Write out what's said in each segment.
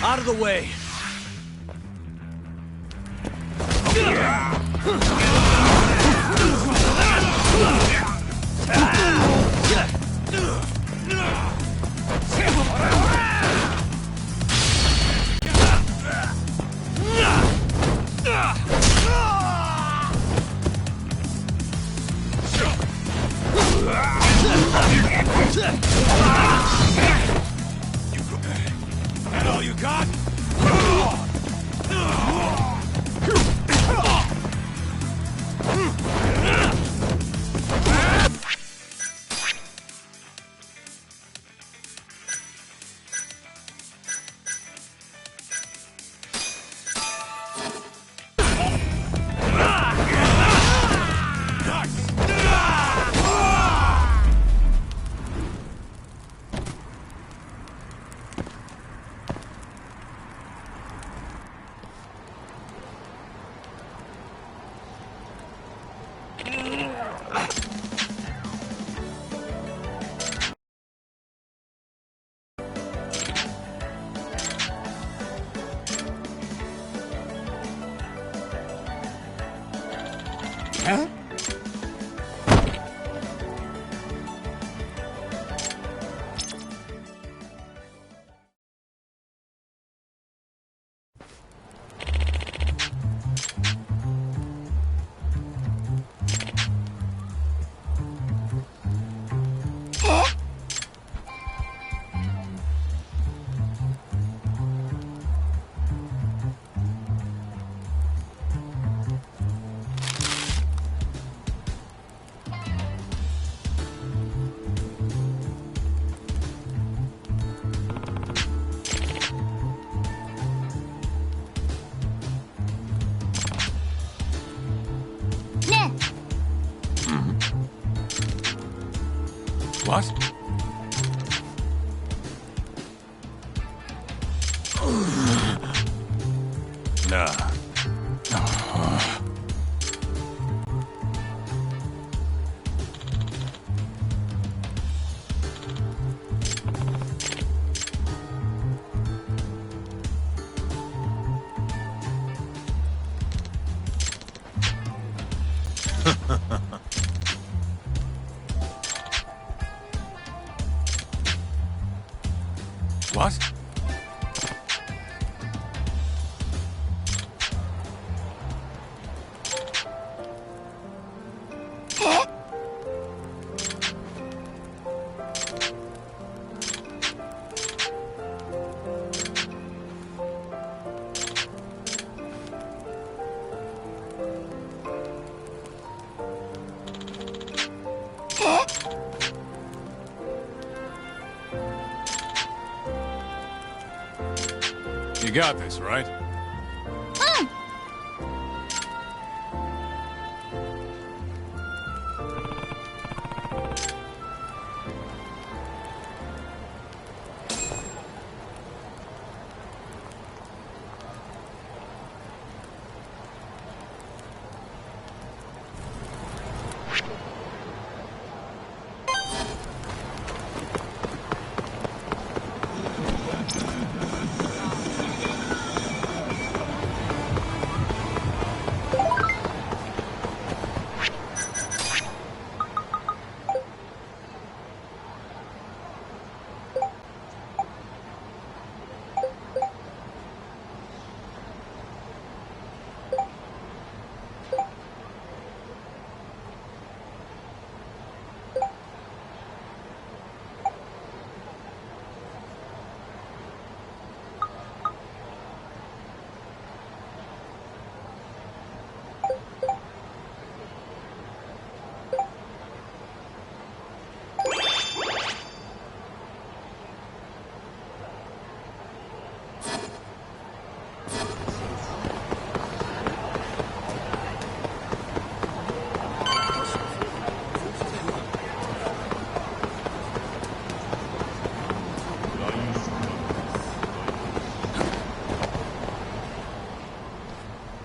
Out of the way. That all you got? Huh? What? Nah. What? You got this, right?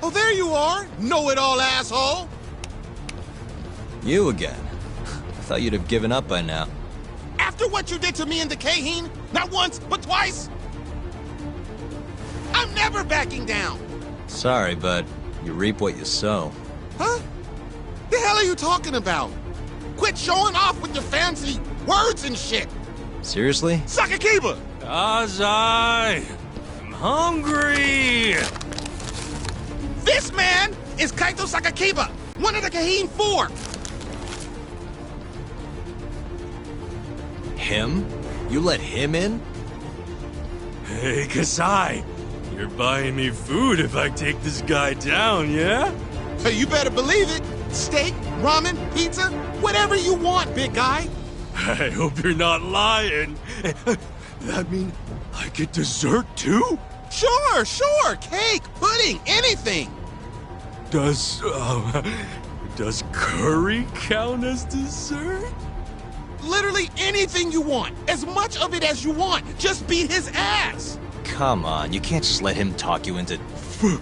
Oh, there you are! Know-it-all asshole! You again. I thought you'd have given up by now. After what you did to me and the Kaheen, not once, but twice? I'm never backing down! Sorry, but you reap what you sow. Huh? The hell are you talking about? Quit showing off with your fancy words and shit! Seriously? Sakakiba! Azai! I'm hungry! This man is Kaito Sakakiba, one of the Kahine Four! Him? You let him in? Hey, Kasai! You're buying me food if I take this guy down, yeah? Hey, you better believe it! Steak, ramen, pizza, whatever you want, big guy! I hope you're not lying. That mean I get dessert too? Sure, sure! Cake, pudding, anything! Does curry count as dessert? Literally anything you want, as much of it as you want. Just beat his ass! Come on, you can't just let him talk you into... Food!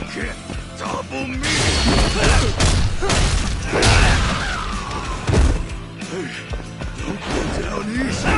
Can't topple me! Don't go down easy!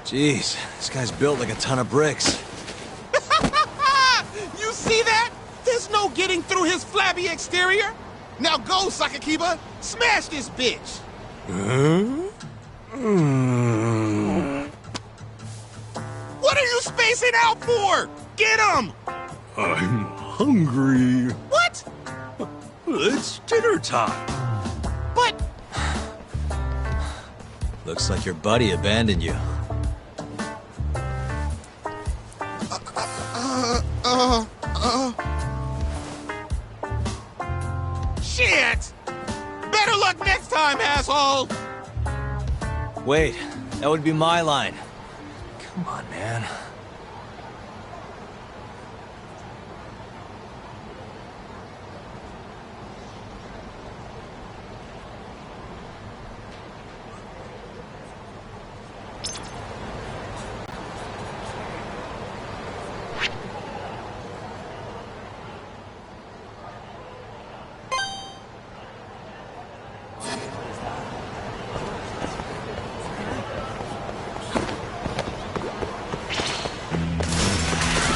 Jeez, this guy's built like a ton of bricks. You see that? There's no getting through his flabby exterior. Now go, Sakakiba. Smash this bitch. What are you spacing out for? Get him! I'm hungry. What? It's dinner time. But... Looks like your buddy abandoned you. Shit! Better luck next time, asshole! Wait, that would be my line. Come on, man.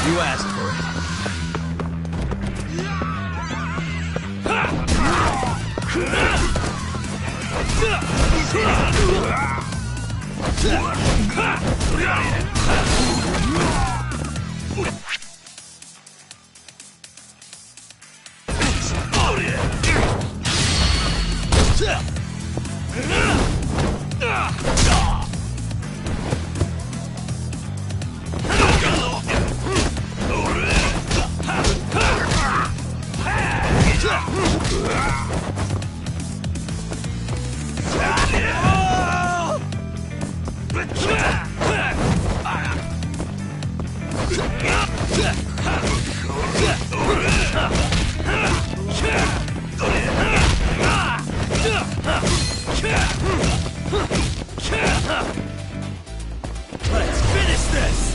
You asked for it. Let's finish this!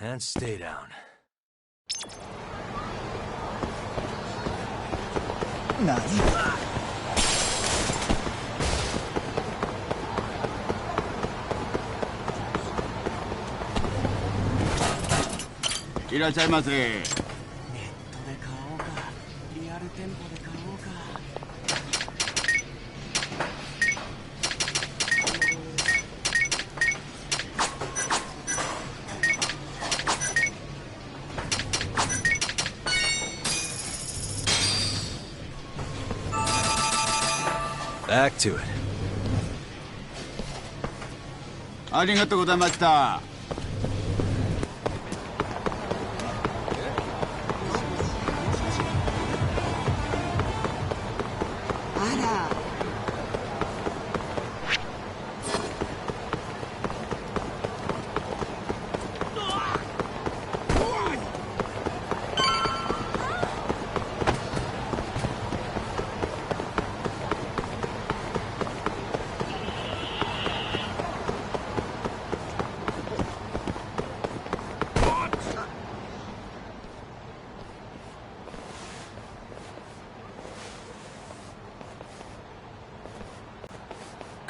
And stay down. Back to it. ありがとうございました。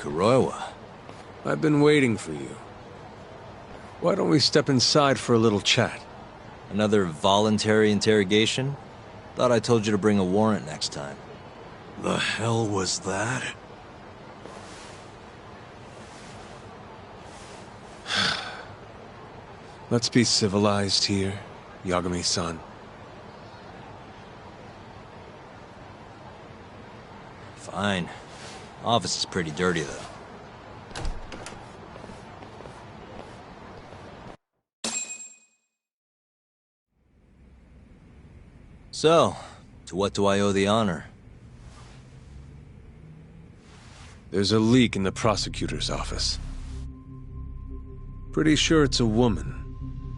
Kuroiwa. I've been waiting for you. Why don't we step inside for a little chat? Another voluntary interrogation? Thought I told you to bring a warrant next time. The hell was that? Let's be civilized here, Yagami-san. Fine. Office is pretty dirty, though. So, to what do I owe the honor? There's a leak in the prosecutor's office. Pretty sure it's a woman.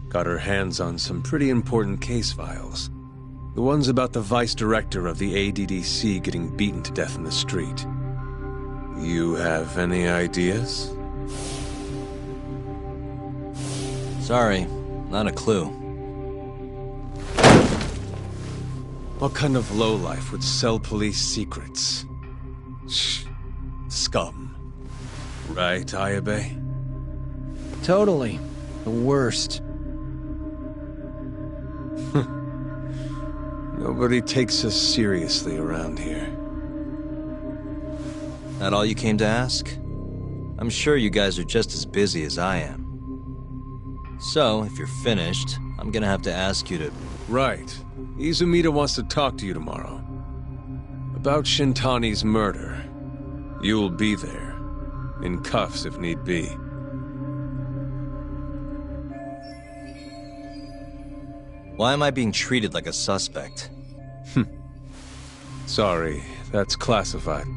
Got her hands on some pretty important case files. The ones about the vice director of the ADDC getting beaten to death in the street. You have any ideas? Sorry, not a clue. What kind of lowlife would sell police secrets? Shh. Scum. Right, Ayabe? Totally. The worst. Nobody takes us seriously around here. That all you came to ask? I'm sure you guys are just as busy as I am. So, if you're finished, I'm gonna have to ask you to... Right. Izumida wants to talk to you tomorrow. About Shintani's murder. You'll be there. In cuffs if need be. Why am I being treated like a suspect? Sorry, that's classified.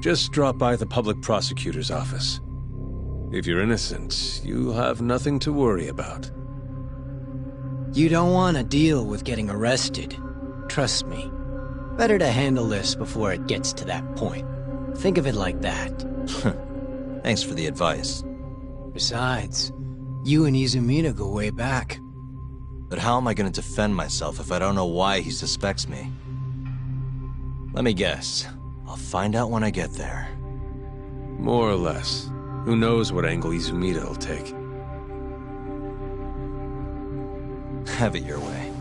Just drop by the public prosecutor's office. If you're innocent, you'll have nothing to worry about. You don't want to deal with getting arrested. Trust me. Better to handle this before it gets to that point. Think of it like that. Thanks for the advice. Besides, you and Izumina go way back. But how am I gonna defend myself if I don't know why he suspects me? Let me guess. I'll find out when I get there. More or less. Who knows what angle Izumida will take. Have it your way.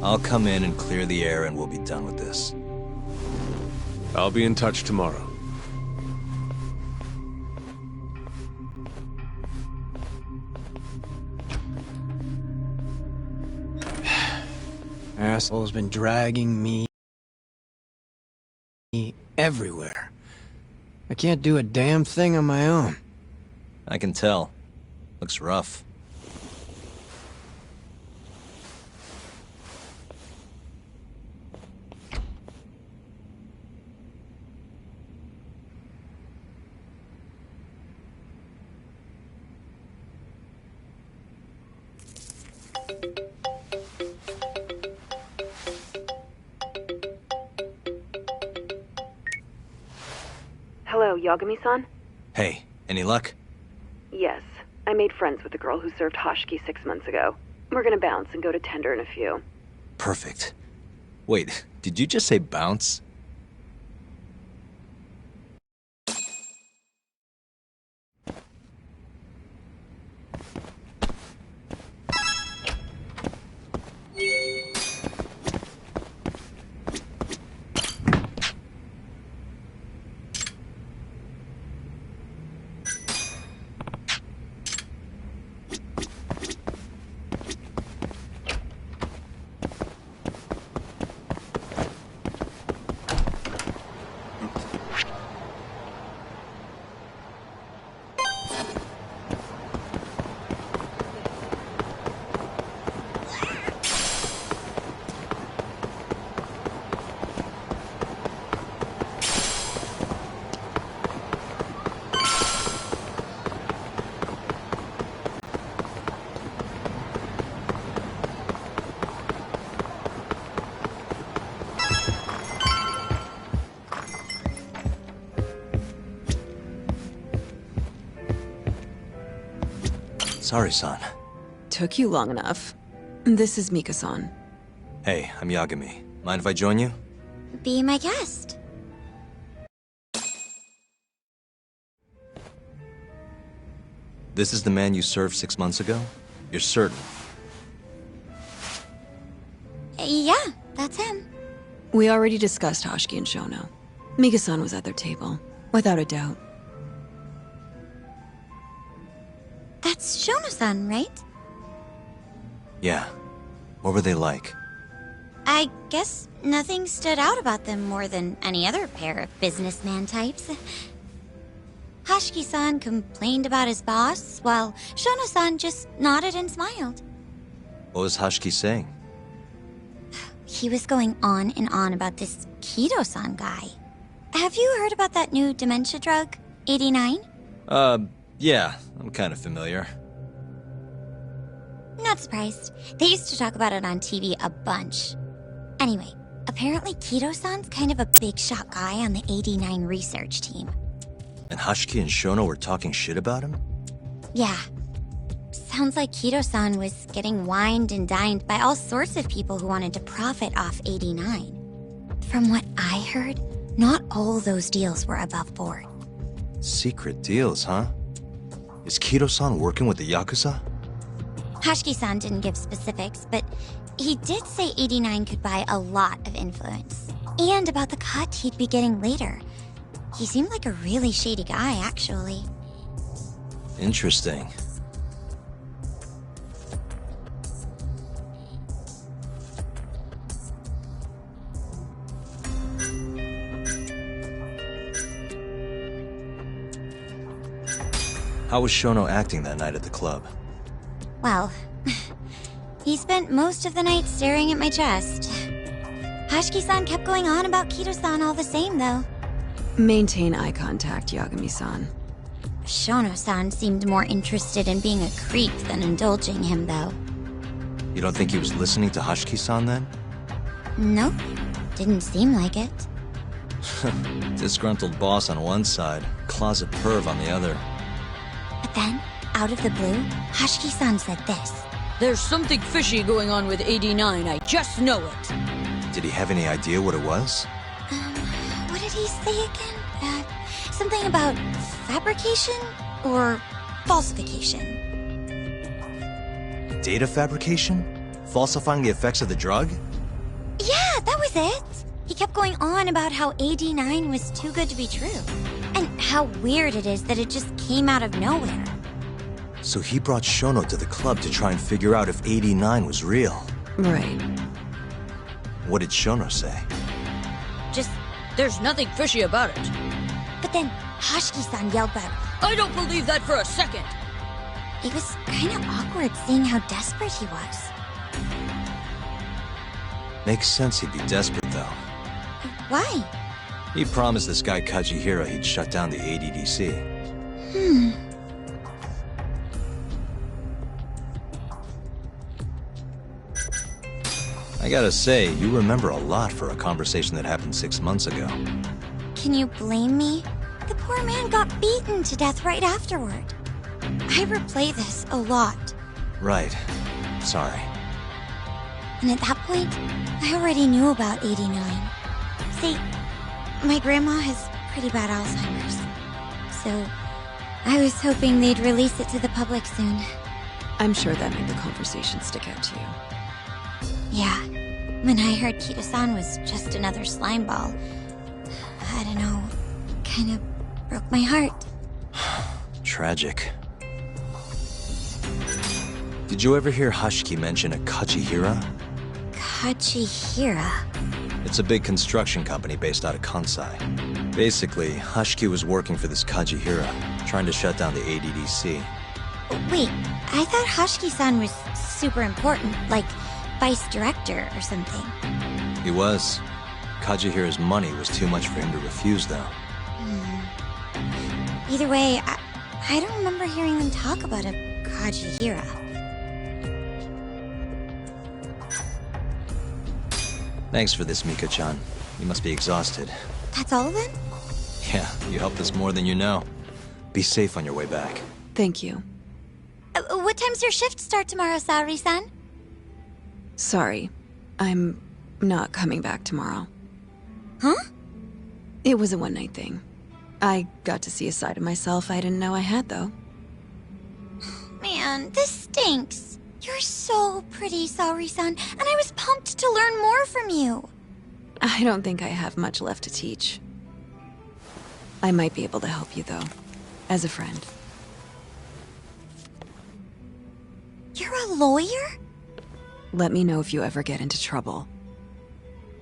I'll come in and clear the air and we'll be done with this. I'll be in touch tomorrow. Asshole's been dragging me everywhere. I can't do a damn thing on my own. I can tell. Looks rough. Hello, Yagami-san? Hey, any luck? Yes. I made friends with the girl who served Hashiki 6 months ago. We're gonna bounce and go to Tender in a few. Perfect. Wait, did you just say bounce? Sorry, son. Took you long enough. This is Mika-san. Hey, I'm Yagami. Mind if I join you? Be my guest. This is the man you served 6 months ago? You're certain? Yeah, that's him. We already discussed Hashiki and Shono. Mika-san was at their table, without a doubt. That's Shono-san, right? Yeah. What were they like? I guess nothing stood out about them more than any other pair of businessman types. Hashiki-san complained about his boss, while Shono-san just nodded and smiled. What was Hashiki saying? He was going on and on about this Kido-san guy. Have you heard about that new dementia drug, 89? Yeah, I'm kind of familiar. Not surprised. They used to talk about it on TV a bunch. Anyway, apparently Kido-san's kind of a big shot guy on the 89 research team. And Hashiki and Shono were talking shit about him? Yeah. Sounds like Kido-san was getting wined and dined by all sorts of people who wanted to profit off 89. From what I heard, not all those deals were above board. Secret deals, huh? Is Kido-san working with the Yakuza? Hashiki-san didn't give specifics, but he did say 89 could buy a lot of influence. And about the cut he'd be getting later. He seemed like a really shady guy, actually. Interesting. How was Shono acting that night at the club? Well, he spent most of the night staring at my chest. Hashiki-san kept going on about Kido-san all the same, though. Maintain eye contact, Yagami-san. Shono-san seemed more interested in being a creep than indulging him, though. You don't think he was listening to Hashiki-san then? Nope. Didn't seem like it. Disgruntled boss on one side, closet perv on the other. But then, out of the blue, Hashiki-san said this. There's something fishy going on with 89, I just know it. Did he have any idea what it was? What did he say again? Something about fabrication or falsification? Data fabrication? Falsifying the effects of the drug? Yeah, that was it. He kept going on about how AD9 was too good to be true. And how weird it is that it just came out of nowhere. So he brought Shono to the club to try and figure out if 89 was real. Right. What did Shono say? Just, there's nothing fishy about it. But then Hashiki-san yelled back, I don't believe that for a second. It was kind of awkward seeing how desperate he was. Makes sense he'd be desperate, though. Why? He promised this guy Kajihira he'd shut down the ADDC. I gotta say, you remember a lot for a conversation that happened 6 months ago. Can you blame me? The poor man got beaten to death right afterward. I replay this a lot. Right. Sorry. And at that point, I already knew about 89. See, my grandma has pretty bad Alzheimer's. So, I was hoping they'd release it to the public soon. I'm sure that made the conversation stick out to you. Yeah. When I heard Kito-san was just another slime ball, I don't know, kind of broke my heart. Tragic. Did you ever hear Hashiki mention a Kajihira? Kajihira? It's a big construction company based out of Kansai. Basically, Hashiki was working for this Kajihira, trying to shut down the ADDC. Wait, I thought Hashiki-san was super important, like vice director or something. He was. Kajihira's money was too much for him to refuse, though. Either way, I don't remember hearing them talk about a Kajihira. Thanks for this, Mika-chan. You must be exhausted. That's all then? Yeah, you helped us more than you know. Be safe on your way back. Thank you. What time's your shift start tomorrow, Saori-san? Sorry. I'm not coming back tomorrow. Huh? It was a one-night thing. I got to see a side of myself I didn't know I had, though. Man, this stinks. You're so pretty, Saori-san, and I was pumped to learn more from you. I don't think I have much left to teach. I might be able to help you, though. As a friend. You're a lawyer? Let me know if you ever get into trouble.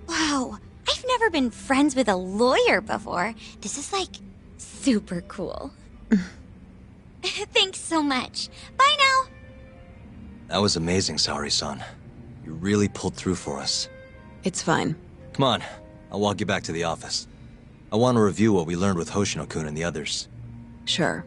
Wow, I've never been friends with a lawyer before. This is like super cool. Thanks so much. Bye now. That was amazing, Saori-san. You really pulled through for us. It's fine. Come on, I'll walk you back to the office. I want to review what we learned with Hoshino-kun and the others. Sure.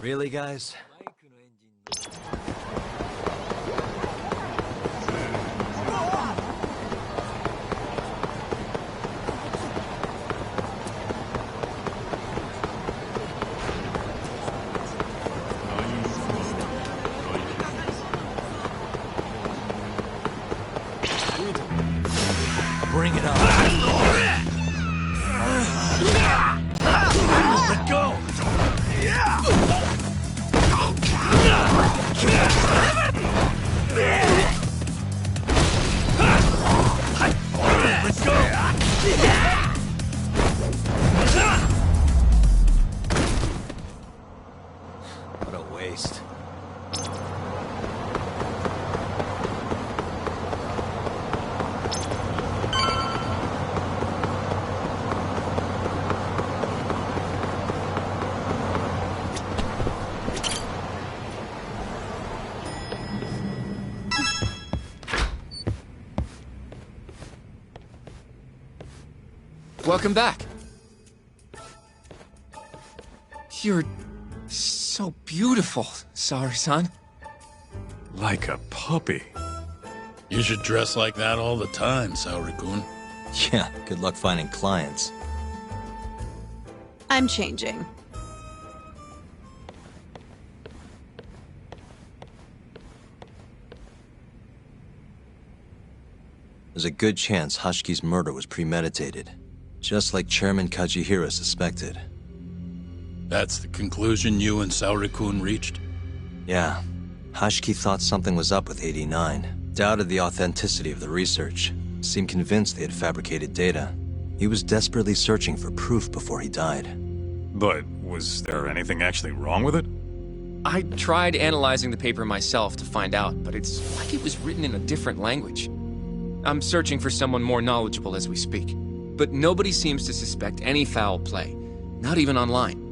Really, guys? Bring it on. Let go! Let's go! What a waste. Welcome back. You're so beautiful, Saori-san. Like a puppy. You should dress like that all the time, Saori-kun. Yeah, good luck finding clients. I'm changing. There's a good chance Hashki's murder was premeditated, just like Chairman Kajihira suspected. That's the conclusion you and Saori-kun reached? Yeah. Hashki thought something was up with 89, doubted the authenticity of the research, seemed convinced they had fabricated data. He was desperately searching for proof before he died. But was there anything actually wrong with it? I tried analyzing the paper myself to find out, but it's like it was written in a different language. I'm searching for someone more knowledgeable as we speak, but nobody seems to suspect any foul play, not even online.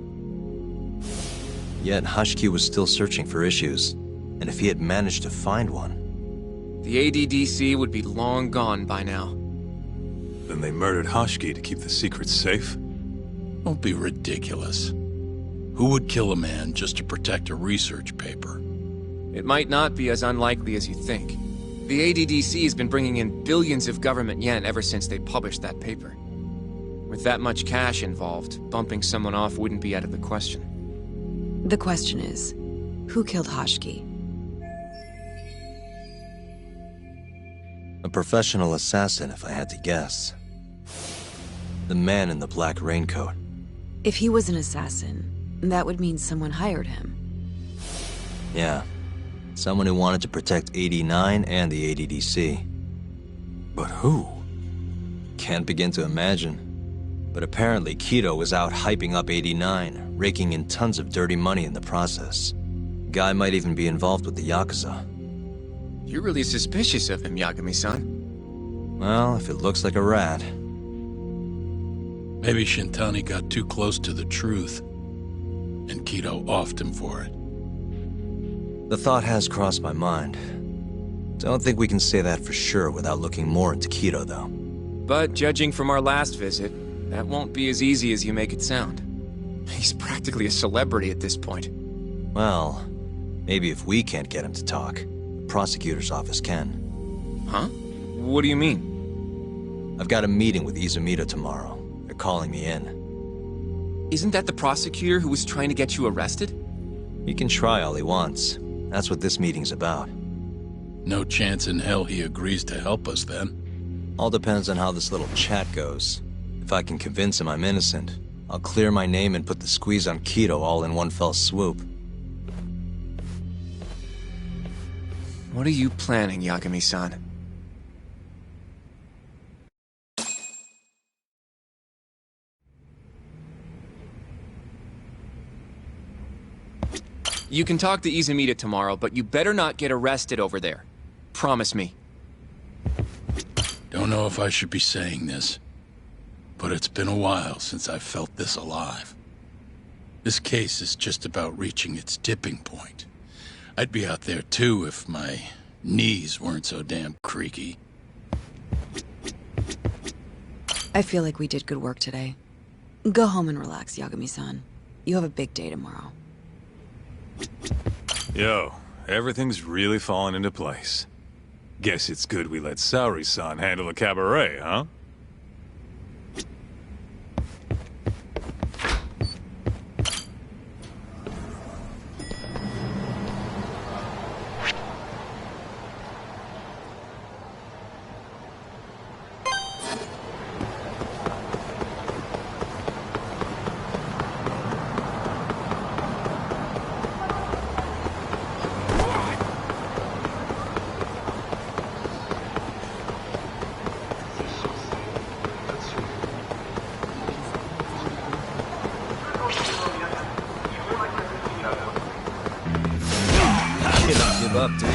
Yet Hashki was still searching for issues, and if he had managed to find one... The ADDC would be long gone by now. Then they murdered Hashki to keep the secret safe? Don't be ridiculous. Who would kill a man just to protect a research paper? It might not be as unlikely as you think. The ADDC has been bringing in billions of government yen ever since they published that paper. With that much cash involved, bumping someone off wouldn't be out of the question. The question is, who killed Hashki? A professional assassin, if I had to guess. The man in the black raincoat. If he was an assassin, that would mean someone hired him. Yeah. Someone who wanted to protect 89 and the ADDC. But who? Can't begin to imagine. But apparently Kido was out hyping up 89, raking in tons of dirty money in the process. Guy might even be involved with the Yakuza. You're really suspicious of him, Yagami-san. Well, if it looks like a rat. Maybe Shintani got too close to the truth, and Kido offed him for it. The thought has crossed my mind. Don't think we can say that for sure without looking more into Kido, though. But judging from our last visit, that won't be as easy as you make it sound. He's practically a celebrity at this point. Well, maybe if we can't get him to talk, the prosecutor's office can. Huh? What do you mean? I've got a meeting with Izumida tomorrow. They're calling me in. Isn't that the prosecutor who was trying to get you arrested? He can try all he wants. That's what this meeting's about. No chance in hell he agrees to help us, then. All depends on how this little chat goes. If I can convince him I'm innocent, I'll clear my name and put the squeeze on Kido all in one fell swoop. What are you planning, Yagami-san? You can talk to Izumida tomorrow, but you better not get arrested over there. Promise me. Don't know if I should be saying this, but it's been a while since I've felt this alive. This case is just about reaching its tipping point. I'd be out there too if my knees weren't so damn creaky. I feel like we did good work today. Go home and relax, Yagami-san. You have a big day tomorrow. Yo, everything's really falling into place. Guess it's good we let Saori-san handle the cabaret, huh? You don't give up, do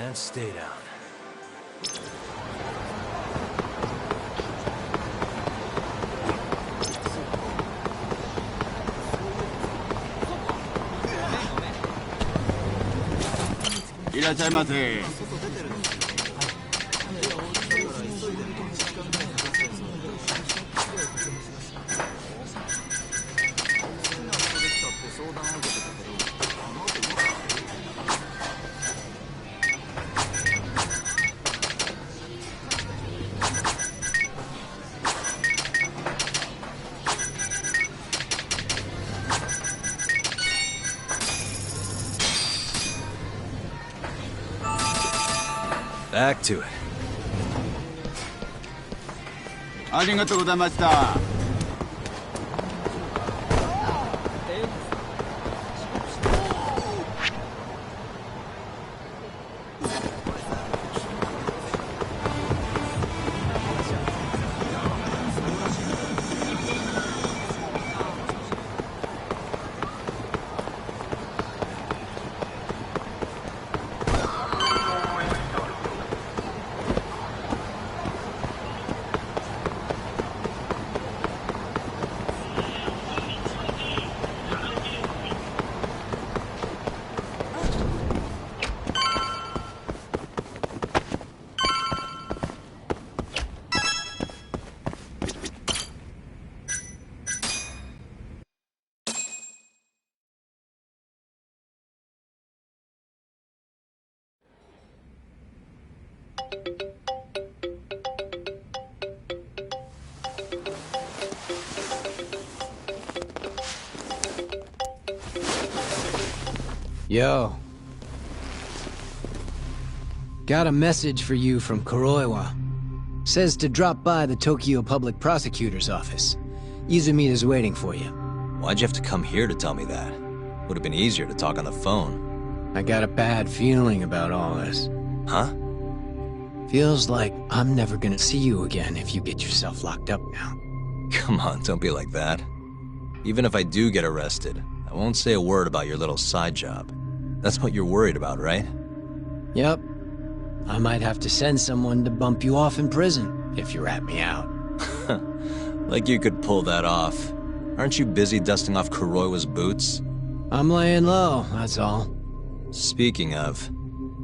And stay down.いらっしゃいませ。Back to it. ありがとうございました。Yo. Got a message for you from Kuroiwa. Says to drop by the Tokyo Public Prosecutor's office. Izumida's waiting for you. Why'd you have to come here to tell me that? Would have been easier to talk on the phone. I got a bad feeling about all this. Huh? Feels like I'm never gonna see you again if you get yourself locked up now. Come on, don't be like that. Even if I do get arrested, I won't say a word about your little side job. That's what you're worried about, right? Yep. I might have to send someone to bump you off in prison if you rat me out. Like you could pull that off. Aren't you busy dusting off Kuroiwa's boots? I'm laying low, that's all. Speaking of,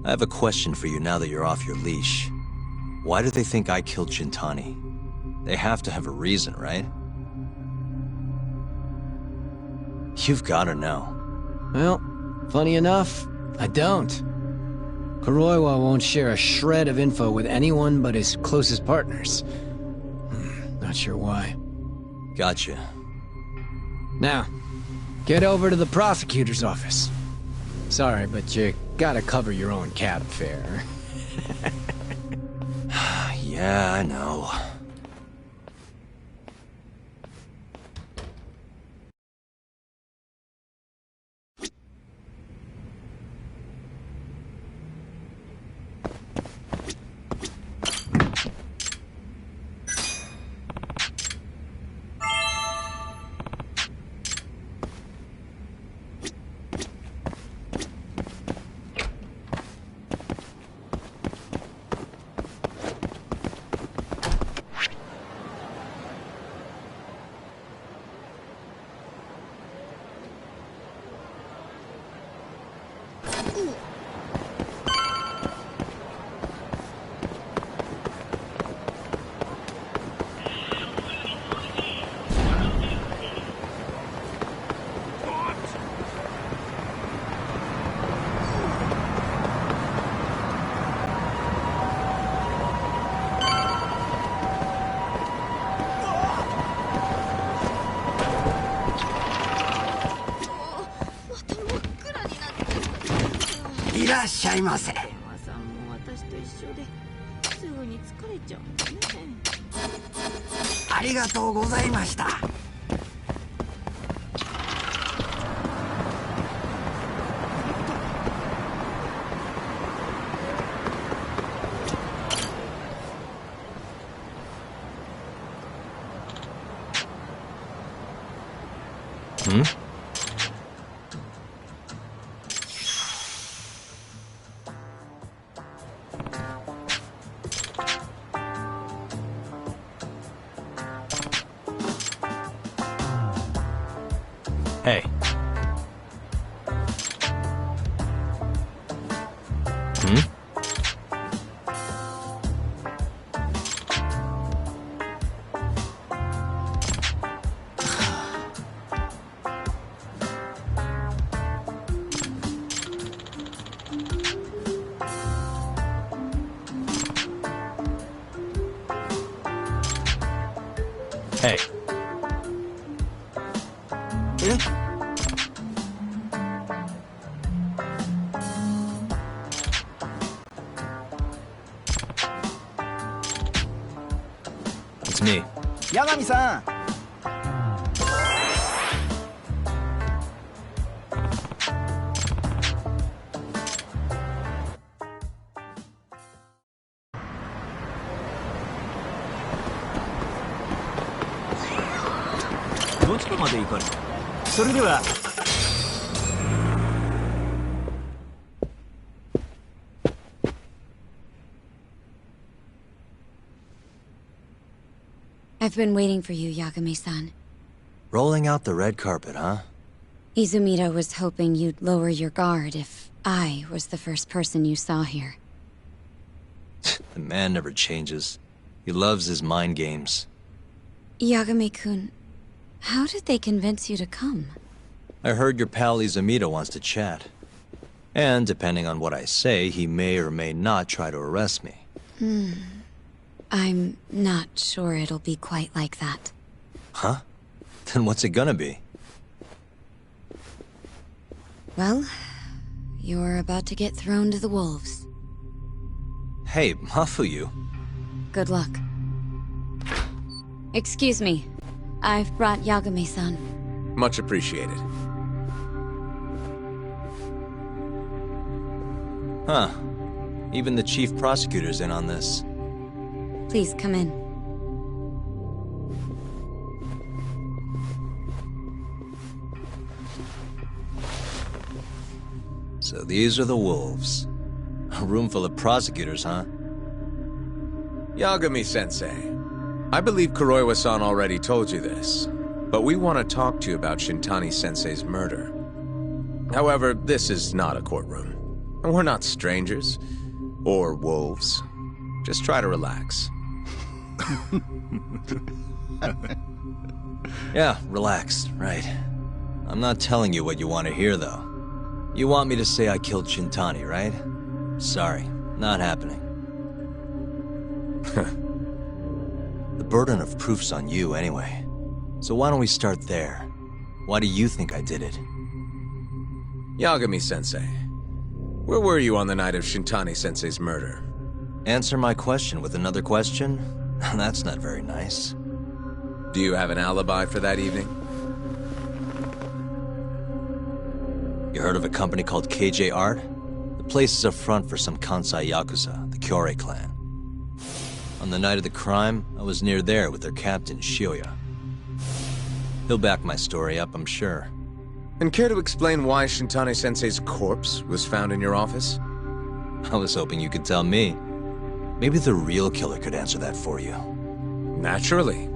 I have a question for you now that you're off your leash. Why do they think I killed Shintani? They have to have a reason, right? You've gotta know. Well, funny enough, I don't. Kuroiwa won't share a shred of info with anyone but his closest partners. Not sure why. Gotcha. Now, get over to the prosecutor's office. Sorry, but you gotta cover your own cab fare. Yeah, I know. っしゃいませ。電話さんも私と一緒ですぐに疲れちゃうんだね。ありがとうございました。Hey. Hey. It's me. 八神さん。どちらまで行かれる？それでは。I've been waiting for you, Yagami-san. Rolling out the red carpet, huh? Izumida was hoping you'd lower your guard if I was the first person you saw here. The man never changes. He loves his mind games. Yagami-kun, how did they convince you to come? I heard your pal Izumida wants to chat. And depending on what I say, he may or may not try to arrest me. I'm not sure it'll be quite like that. Huh? Then what's it gonna be? Well, you're about to get thrown to the wolves. Hey, Mafuyu. Good luck. Excuse me. I've brought Yagami-san. Much appreciated. Huh. Even the chief prosecutor's in on this. Please come in. So these are the wolves. A room full of prosecutors, huh? Yagami-sensei, I believe Kuroiwa-san already told you this, but we want to talk to you about Shintani-sensei's murder. However, this is not a courtroom. And we're not strangers. Or wolves. Just try to relax. Yeah, relax, right. I'm not telling you what you want to hear, though. You want me to say I killed Shintani, right? Sorry, not happening. The burden of proof's on you, anyway. So why don't we start there? Why do you think I did it? Yagami-sensei, where were you on the night of Shintani-sensei's murder? Answer my question with another question? That's not very nice. Do you have an alibi for that evening? You heard of a company called KJ Art? The place is a front for some Kansai Yakuza, the Kyorei clan. On the night of the crime, I was near there with their captain, Shioya. He'll back my story up, I'm sure. And care to explain why Shintani-sensei's corpse was found in your office? I was hoping you could tell me. Maybe the real killer could answer that for you. Naturally.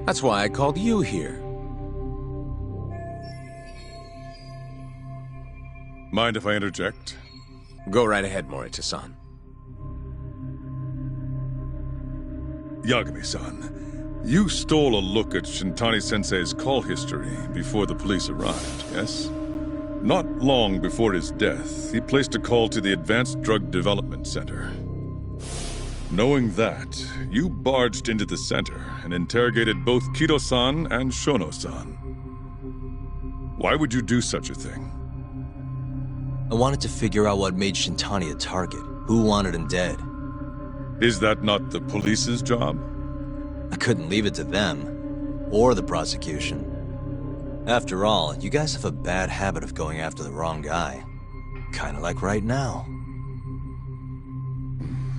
That's why I called you here. Mind if I interject? Go right ahead, Morita-san. Yagami-san, you stole a look at Shintani-sensei's call history before the police arrived, yes? Not long before his death, he placed a call to the Advanced Drug Development Center. Knowing that, you barged into the center and interrogated both Kido-san and Shono-san. Why would you do such a thing? I wanted to figure out what made Shintani a target, who wanted him dead. Is that not the police's job? I couldn't leave it to them, or the prosecution. After all, you guys have a bad habit of going after the wrong guy. Kinda like right now.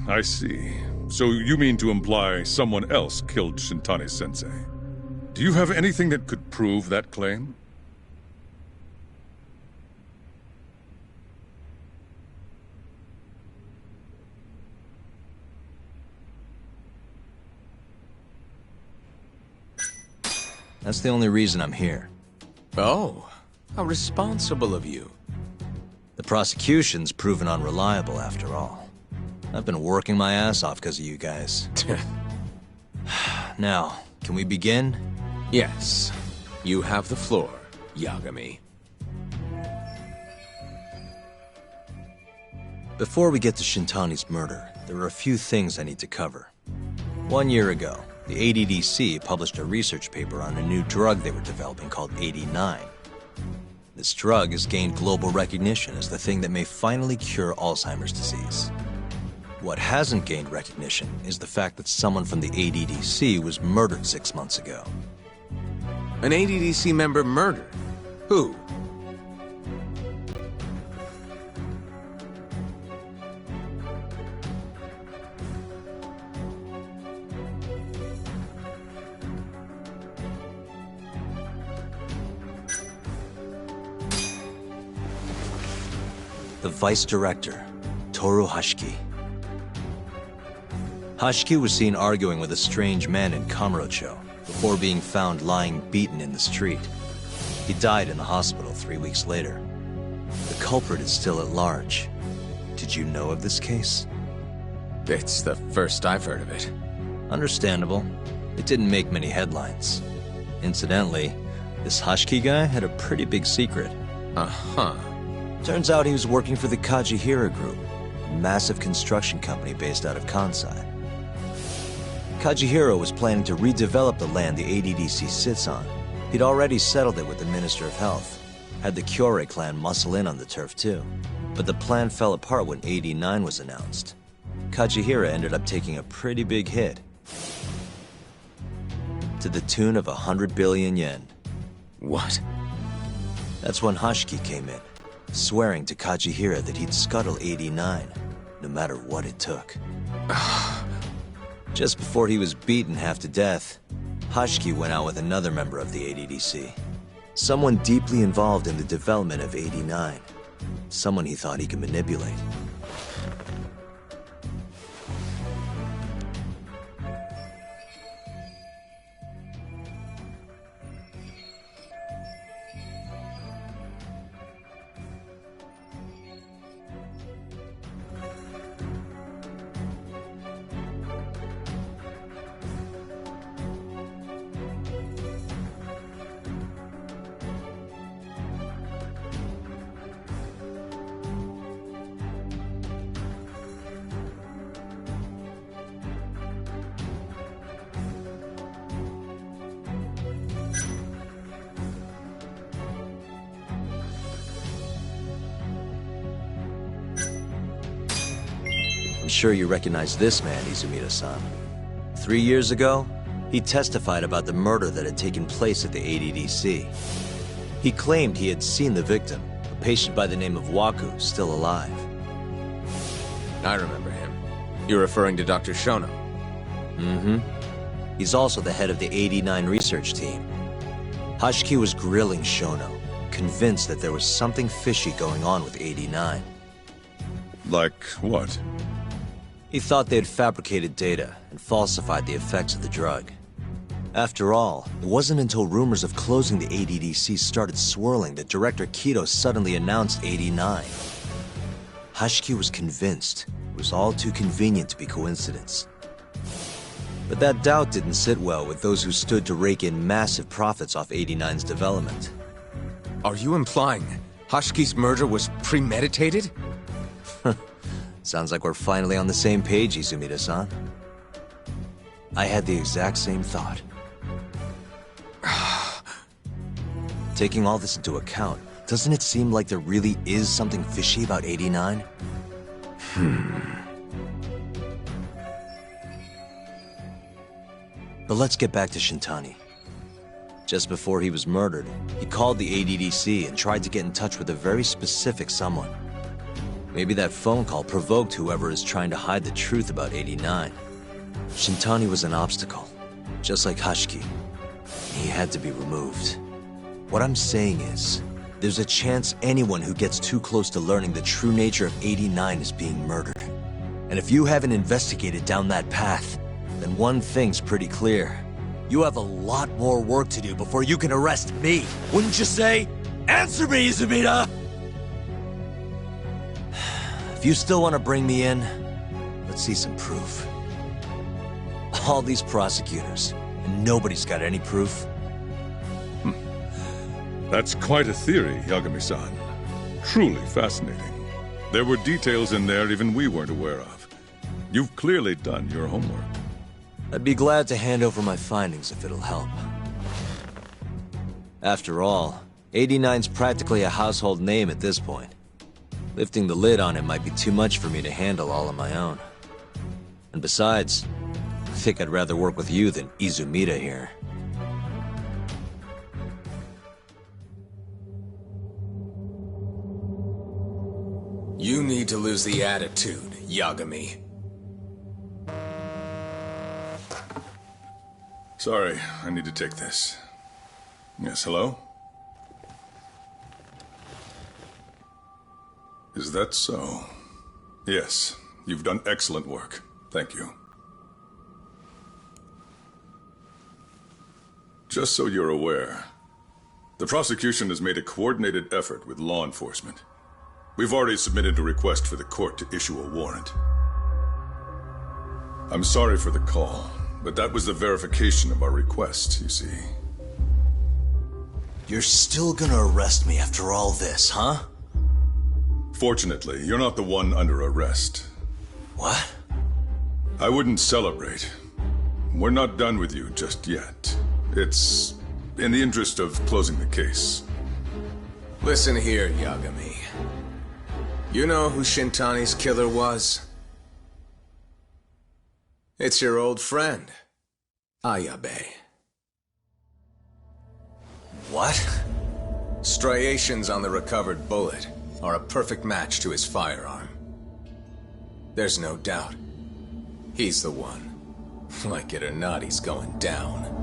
I see. So you mean to imply someone else killed Shintani-sensei? Do you have anything that could prove that claim? That's the only reason I'm here. Oh, how responsible of you. The prosecution's proven unreliable, after all. I've been working my ass off because of you guys. Now, can we begin? Yes. You have the floor, Yagami. Before we get to Shintani's murder, there are a few things I need to cover. 1 year ago, the ADDC published a research paper on a new drug they were developing called 89. This drug has gained global recognition as the thing that may finally cure Alzheimer's disease. What hasn't gained recognition is the fact that someone from the ADDC was murdered 6 months ago. An ADDC member murdered? Who? The vice director, Toru Hashiki. Hashiki was seen arguing with a strange man in Kamurocho before being found lying beaten in the street. He died in the hospital 3 weeks later. The culprit is still at large. Did you know of this case? It's the first I've heard of it. Understandable. It didn't make many headlines. Incidentally, this Hashiki guy had a pretty big secret. Uh-huh. Turns out he was working for the Kajihira Group, a massive construction company based out of Kansai. Kajihira was planning to redevelop the land the ADDC sits on. He'd already settled it with the Minister of Health, had the Kyorei clan muscle in on the turf too. But the plan fell apart when 89 was announced. Kajihira ended up taking a pretty big hit, to the tune of 100 billion yen. What? That's when Hashiki came in, swearing to Kajihira that he'd scuttle 89, no matter what it took. Just before he was beaten half to death, Hashiki went out with another member of the ADDC. Someone deeply involved in the development of 89. Someone he thought he could manipulate. I'm sure you recognize this man, Izumida-san. 3 years ago, he testified about the murder that had taken place at the ADDC. He claimed he had seen the victim, a patient by the name of Waku, still alive. I remember him. You're referring to Dr. Shono? Mm-hmm. He's also the head of the 89 research team. Hashiki was grilling Shono, convinced that there was something fishy going on with 89. Like what? He thought they had fabricated data and falsified the effects of the drug. After all, it wasn't until rumors of closing the ADDC started swirling that Director Kido suddenly announced 89. Hashiki was convinced it was all too convenient to be coincidence. But that doubt didn't sit well with those who stood to rake in massive profits off 89's development. Are you implying Hashiki's murder was premeditated? Sounds like we're finally on the same page, Izumida-san. I had the exact same thought. Taking all this into account, Doesn't it seem like there really is something fishy about 89? But let's get back to Shintani. Just before he was murdered, he called the ADDC and tried to get in touch with a very specific someone. Maybe that phone call provoked whoever is trying to hide the truth about 89. Shintani was an obstacle, just like Hashiki. He had to be removed. What I'm saying is, there's a chance anyone who gets too close to learning the true nature of 89 is being murdered. And if you haven't investigated down that path, then one thing's pretty clear. You have a lot more work to do before you can arrest me. Wouldn't you say? Answer me, Izumida! If you still want to bring me in, let's see some proof. All these prosecutors, and nobody's got any proof. That's quite a theory, Yagami-san. Truly fascinating. There were details in there even we weren't aware of. You've clearly done your homework. I'd be glad to hand over my findings if it'll help. After all, 89's practically a household name at this point. Lifting the lid on it might be too much for me to handle all on my own. And besides, I think I'd rather work with you than Izumida here. You need to lose the attitude, Yagami. Sorry, I need to take this. Yes, hello? Is that so? Yes, you've done excellent work. Thank you. Just so you're aware, the prosecution has made a coordinated effort with law enforcement. We've already submitted a request for the court to issue a warrant. I'm sorry for the call, but that was the verification of our request, you see. You're still gonna arrest me after all this, huh? Fortunately, you're not the one under arrest. What? I wouldn't celebrate. We're not done with you just yet. It's in the interest of closing the case. Listen here, Yagami. You know who Shintani's killer was? It's your old friend, Ayabe. What? Striations on the recovered bullet are a perfect match to his firearm. There's no doubt. He's the one. Like it or not, he's going down.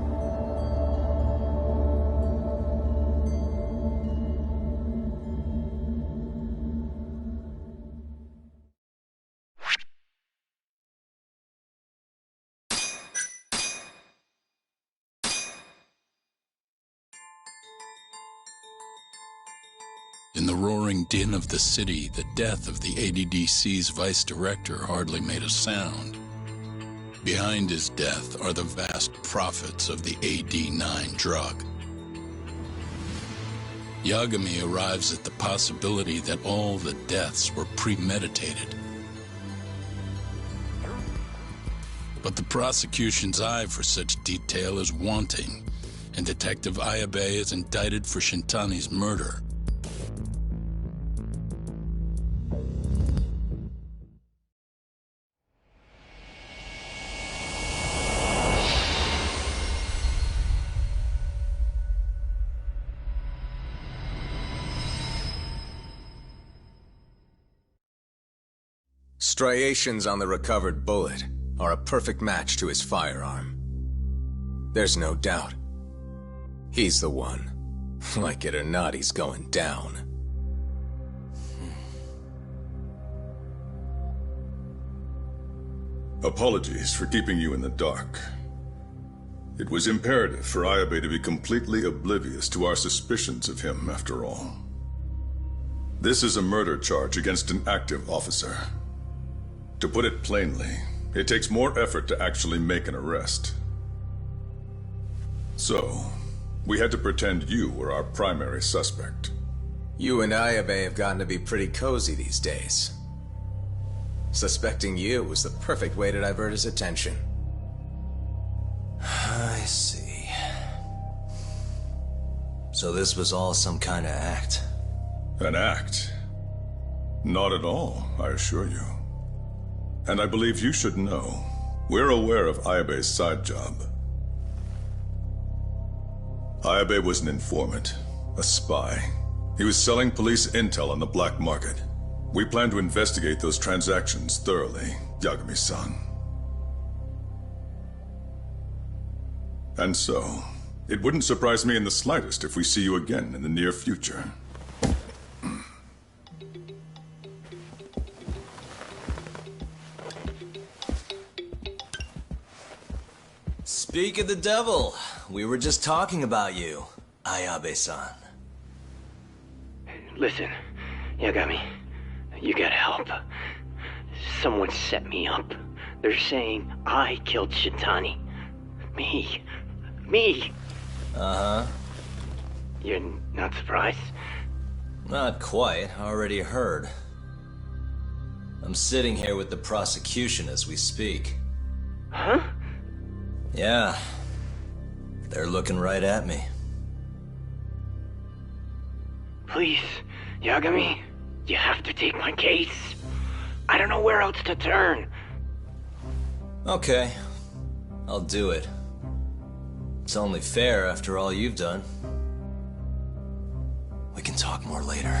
In the roaring din of the city, the death of the ADDC's vice director hardly made a sound. Behind his death are the vast profits of the AD9 drug. Yagami arrives at the possibility that all the deaths were premeditated. But the prosecution's eye for such detail is wanting, and Detective Ayabe is indicted for Shintani's murder. Striations on the recovered bullet are a perfect match to his firearm. There's no doubt. He's the one. Like it or not, he's going down. Apologies for keeping you in the dark. It was imperative for Ayabe to be completely oblivious to our suspicions of him, after all. This is a murder charge against an active officer. To put it plainly, it takes more effort to actually make an arrest. So, we had to pretend you were our primary suspect. You and Ayabe have gotten to be pretty cozy these days. Suspecting you was the perfect way to divert his attention. I see. So this was all some kind of act. An act? Not at all, I assure you. And I believe you should know. We're aware of Ayabe's side job. Ayabe was an informant, a spy. He was selling police intel on the black market. We plan to investigate those transactions thoroughly, Yagami-san. And so, it wouldn't surprise me in the slightest if we see you again in the near future. Speak of the devil, we were just talking about you, Ayabe-san. Listen, Yagami, you gotta help. Someone set me up. They're saying I killed Shintani. Me. Uh-huh. You're not surprised? Not quite, already heard. I'm sitting here with the prosecution as we speak. Huh? Yeah. They're looking right at me. Please, Yagami, you have to take my case. I don't know where else to turn. Okay. I'll do it. It's only fair after all you've done. We can talk more later.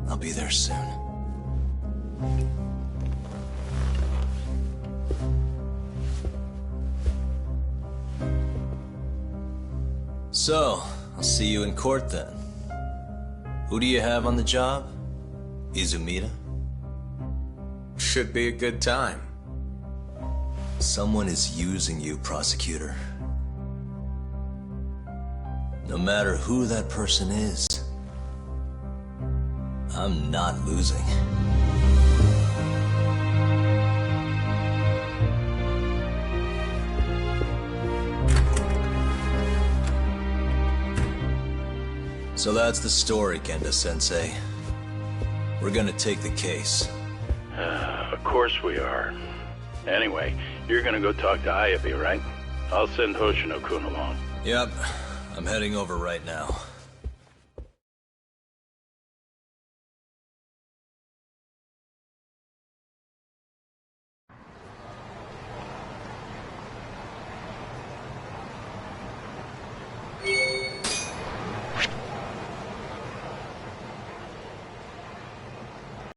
I'll be there soon. So, I'll see you in court then. Who do you have on the job? Izumida? Should be a good time. Someone is using you, prosecutor. No matter who that person is, I'm not losing. So that's the story, Kenda-sensei. We're gonna take the case. Of course we are. Anyway, you're gonna go talk to Ayabe, right? I'll send Hoshino-kun along. Yep, I'm heading over right now.